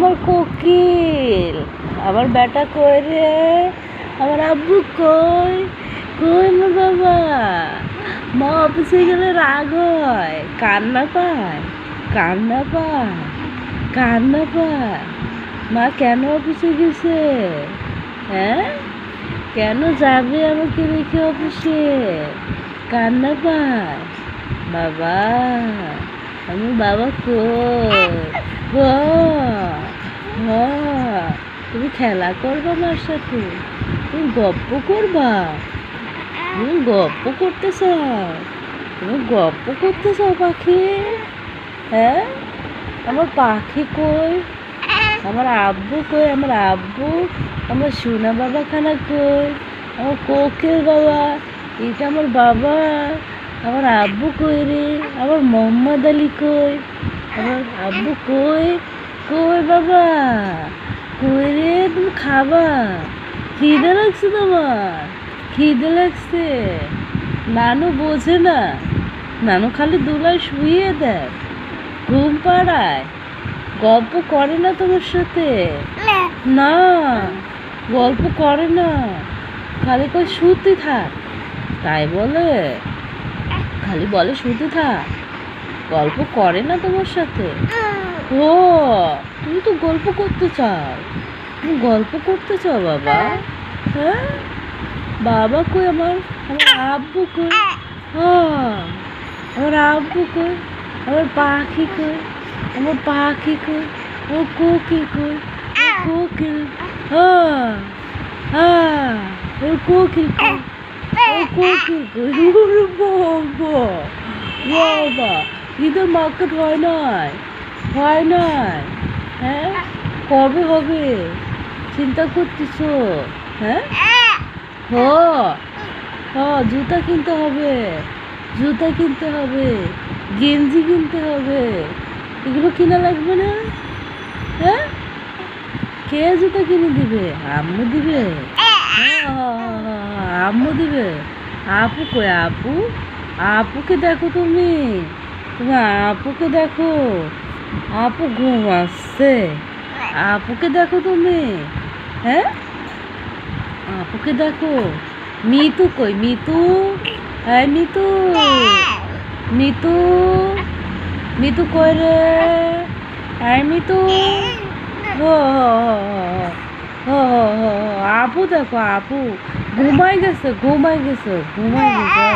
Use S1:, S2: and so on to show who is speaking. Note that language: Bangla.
S1: আমার কোকিল, আমার বেটা কই রে, আমার আব্বু কই, কই আমার বাবা। মা অফিসে গেলে রাগ হয়, কান্না পায়, কান্না পায়, কান্না পায়। মা কেন অফিসে গেছে? হ্যাঁ, কেন যাবে আমাকে রেখে অফিসে? কান্না পায় বাবা। আমি বাবা কই? তুমি খেলা করবা আমার সাথে? তুমি গপ্প করবা? তুমি গপ্প করতে চাও? তুমি গপ্প করতে চাও পাখি? হ্যাঁ, আমার পাখি কই? আমার আব্বু কই? আমার আব্বু, আমার সোনা বাবা খানা কই? আমার কোকিল বাবা, এটা আমার বাবা। আমার আব্বু কই রে? আমার মোহাম্মদ আলী কই? আমার আব্বু কই? কই বাবা? কই রে? তুমি খাবা? খিদে লাগছে তোমার? খিদে লাগছে? নানু বোঝে না, নানু খালি দুলায় শুয়ে দেয়, ঘুম পাড়ায়, গল্প করে না তোমার সাথে। না, গল্প করে না, খালি কই শুতে থাক, তাই বলে, খালি বলে শুতে থাক, গল্প করে না তোমার সাথে। ও, তুমি তো গল্প করতে চাও, তুমি গল্প করতে চাও বাবা। হ্যাঁ, বাবা কই? আমার আমার আব্বু কই? আমার আব্বু কই? আমার পাখি কই? আমার পাখি কই? আমার কোকিল কই? আমার কোকিল, আমার কোকিল কই? আমার কোকিল কই? ওরে বাবা, বাবা, ঈদের মার্কেট হয় নাই, হয় নাই। হ্যাঁ, কবে হবে চিন্তা করতেছ? হ্যাঁ, জুতা কিনতে হবে, জুতা কিনতে হবে, গেঞ্জি কিনতে হবে, এগুলো কিনা লাগবে না? হ্যাঁ, কে জুতা কিনে দিবে? আম্মু দিবে? আম্মু দিবে। আপু কই? আপু, আপুকে দেখো, তুমি তুমি আপুকে দেখো, আপু ঘুম আসছে, আপুকে দেখো তুমি। হ্যাঁ, আপুকে দেখো। মিতু কই? মিতু, হ্যাঁ মিতু, মিতু, মিতু কই রে? হ্যাঁ মিতু, আপু দেখো, আপু ঘুমাই গেছে, ঘুমাই গেছে, ঘুমাই গেছে।